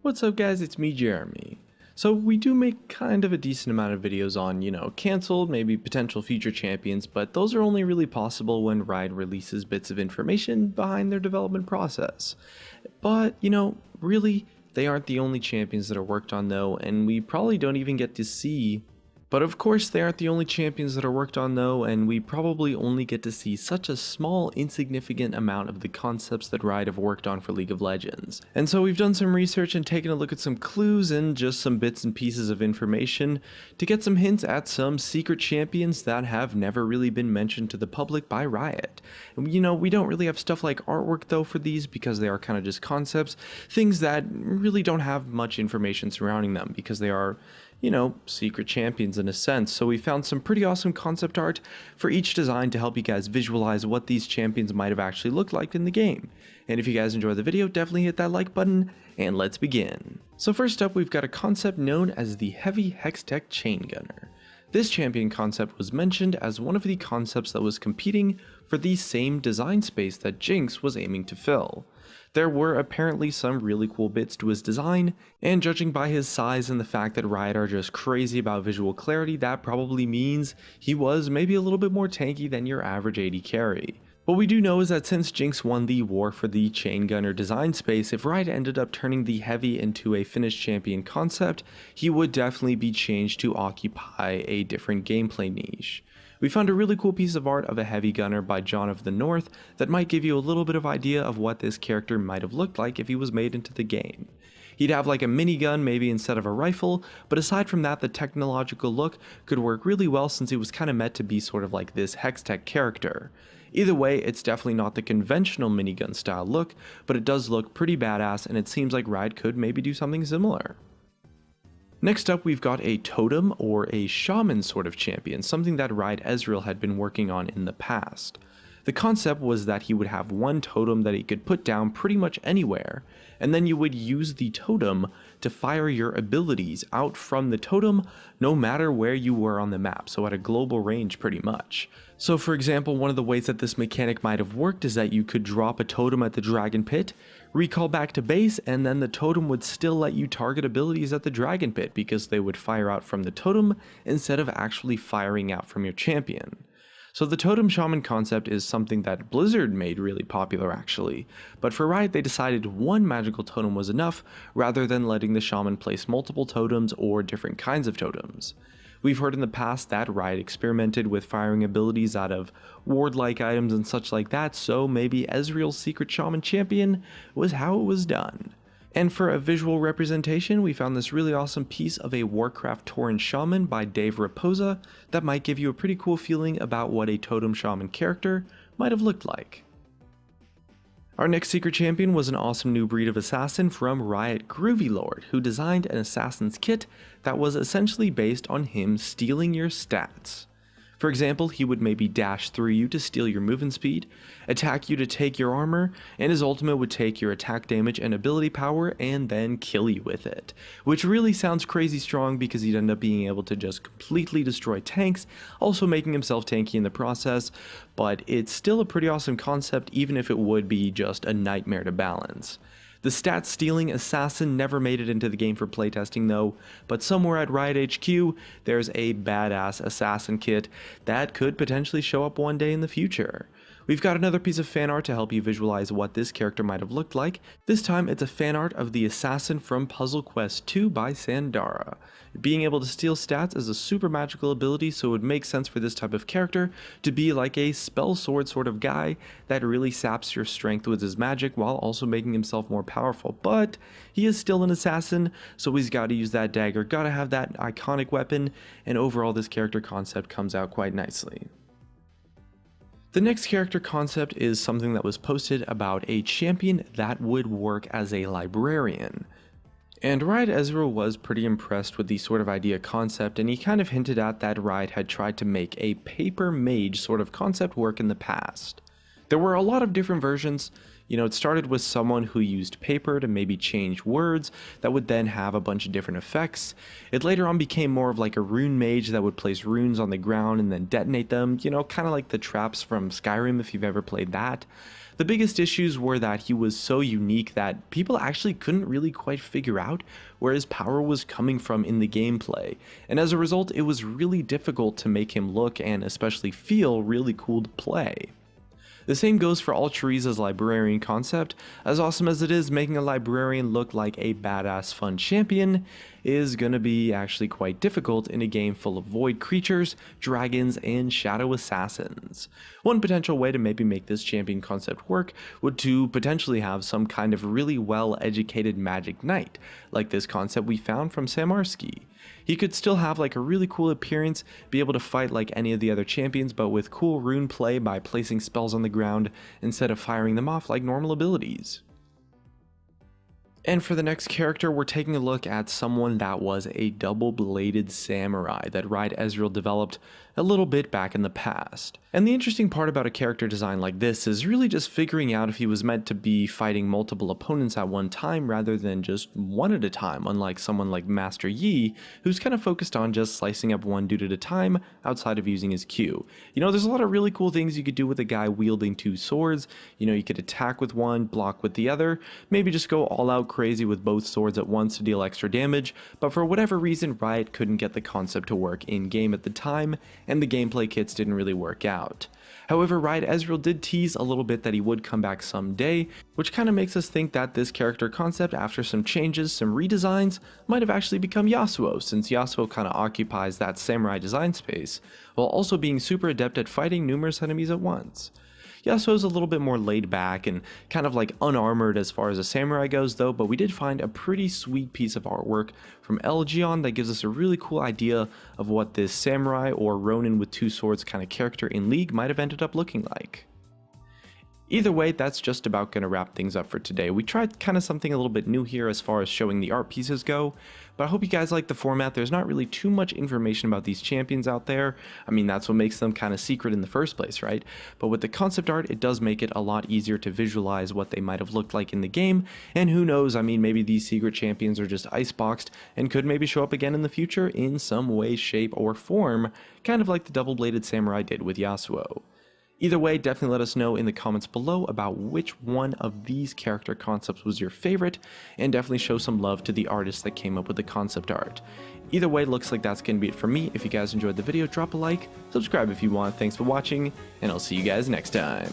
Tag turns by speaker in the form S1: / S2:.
S1: What's up guys, it's me Jeremy. So we do make kind of a decent amount of videos on, canceled, maybe potential future champions, but those are only really possible when Riot releases bits of information behind their development process. But, really, they aren't the only champions that are worked on though, and we probably don't even get to see But of course they aren't the only champions that are worked on though, and we probably only get to see such a small, insignificant amount of the concepts that Riot have worked on for League of Legends. And so we've done some research and taken a look at some clues and just some bits and pieces of information to get some hints at some secret champions that have never really been mentioned to the public by Riot. And we don't really have stuff like artwork though for these because they are kind of just concepts, things that really don't have much information surrounding them because they are secret champions in a sense. So we found some pretty awesome concept art for each design to help you guys visualize what these champions might have actually looked like in the game. And if you guys enjoyed the video, definitely hit that like button, and let's begin. So first up, we've got a concept known as the Heavy Hextech Chain Gunner. This champion concept was mentioned as one of the concepts that was competing for the same design space that Jinx was aiming to fill. There were apparently some really cool bits to his design, and judging by his size and the fact that Riot are just crazy about visual clarity, that probably means he was maybe a little bit more tanky than your average AD carry. What we do know is that since Jinx won the war for the Chain Gunner design space, if Riot ended up turning the Heavy into a finished champion concept, he would definitely be changed to occupy a different gameplay niche. We found a really cool piece of art of a Heavy Gunner by John of the North that might give you a little bit of idea of what this character might have looked like if he was made into the game. He'd have like a minigun maybe instead of a rifle, but aside from that, the technological look could work really well since he was kind of meant to be sort of like this Hextech character. Either way, it's definitely not the conventional minigun style look, but it does look pretty badass, and it seems like Riot could maybe do something similar. Next up, we've got a totem or a shaman sort of champion, something that Riot Ezreal had been working on in the past. The concept was that he would have one totem that he could put down pretty much anywhere, and then you would use the totem to fire your abilities out from the totem no matter where you were on the map, so at a global range pretty much. So for example, one of the ways that this mechanic might have worked is that you could drop a totem at the Dragon Pit, recall back to base, and then the totem would still let you target abilities at the Dragon Pit because they would fire out from the totem instead of actually firing out from your champion. So the totem shaman concept is something that Blizzard made really popular actually, but for Riot they decided one magical totem was enough rather than letting the shaman place multiple totems or different kinds of totems. We've heard in the past that Riot experimented with firing abilities out of ward-like items and such like that, so maybe Ezreal's secret shaman champion was how it was done. And for a visual representation, we found this really awesome piece of a Warcraft Tauren Shaman by Dave Raposa that might give you a pretty cool feeling about what a totem shaman character might have looked like. Our next secret champion was an awesome new breed of assassin from Riot Groovy Lord, who designed an assassin's kit that was essentially based on him stealing your stats. For example, he would maybe dash through you to steal your movement speed, attack you to take your armor, and his ultimate would take your attack damage and ability power and then kill you with it. Which really sounds crazy strong because he'd end up being able to just completely destroy tanks, also making himself tanky in the process, but it's still a pretty awesome concept even if it would be just a nightmare to balance. The stat-stealing assassin never made it into the game for playtesting though, but somewhere at Riot HQ, there's a badass assassin kit that could potentially show up one day in the future. We've got another piece of fan art to help you visualize what this character might have looked like. This time it's a fan art of the assassin from Puzzle Quest 2 by Sandara. Being able to steal stats is a super magical ability, so it would make sense for this type of character to be like a spell sword sort of guy that really saps your strength with his magic while also making himself more powerful. But he is still an assassin, so he's got to use that dagger, gotta have that iconic weapon, and overall this character concept comes out quite nicely. The next character concept is something that was posted about a champion that would work as a librarian. And Riot Ezreal was pretty impressed with the sort of idea concept, and he kind of hinted at that Riot had tried to make a paper mage sort of concept work in the past. There were a lot of different versions, It started with someone who used paper to maybe change words that would then have a bunch of different effects. It later on became more of like a rune mage that would place runes on the ground and then detonate them, kind of like the traps from Skyrim if you've ever played that. The biggest issues were that he was so unique that people actually couldn't really quite figure out where his power was coming from in the gameplay, and as a result it was really difficult to make him look and especially feel really cool to play. The same goes for Altruiza's librarian concept. As awesome as it is, making a librarian look like a badass fun champion is gonna be actually quite difficult in a game full of void creatures, dragons, and shadow assassins. One potential way to maybe make this champion concept work would to potentially have some kind of really well-educated magic knight, like this concept we found from Samarski. He could still have like a really cool appearance, be able to fight like any of the other champions, but with cool rune play by placing spells on the ground instead of firing them off like normal abilities. And for the next character, we're taking a look at someone that was a double-bladed samurai that Riot Ezreal developed a little bit back in the past. And the interesting part about a character design like this is really just figuring out if he was meant to be fighting multiple opponents at one time rather than just one at a time, unlike someone like Master Yi, who's kind of focused on just slicing up one dude at a time outside of using his Q. There's a lot of really cool things you could do with a guy wielding two swords. You could attack with one, block with the other, maybe just go all out crazy with both swords at once to deal extra damage, but for whatever reason Riot couldn't get the concept to work in game at the time, and the gameplay kits didn't really work out. However, Riot Ezreal did tease a little bit that he would come back someday, which kind of makes us think that this character concept, after some changes, some redesigns, might have actually become Yasuo, since Yasuo kind of occupies that samurai design space, while also being super adept at fighting numerous enemies at once. Yasuo's a little bit more laid back and kind of like unarmored as far as a samurai goes though, but we did find a pretty sweet piece of artwork from Elgion that gives us a really cool idea of what this samurai or Ronin with two swords kind of character in League might have ended up looking like. Either way, that's just about going to wrap things up for today. We tried kind of something a little bit new here as far as showing the art pieces go, but I hope you guys like the format. There's not really too much information about these champions out there. That's what makes them kind of secret in the first place, right? But with the concept art, it does make it a lot easier to visualize what they might have looked like in the game, and who knows, maybe these secret champions are just iceboxed and could maybe show up again in the future in some way, shape, or form, kind of like the double-bladed samurai did with Yasuo. Either way, definitely let us know in the comments below about which one of these character concepts was your favorite, and definitely show some love to the artists that came up with the concept art. Either way, looks like that's going to be it for me. If you guys enjoyed the video, drop a like, subscribe if you want. Thanks for watching, and I'll see you guys next time.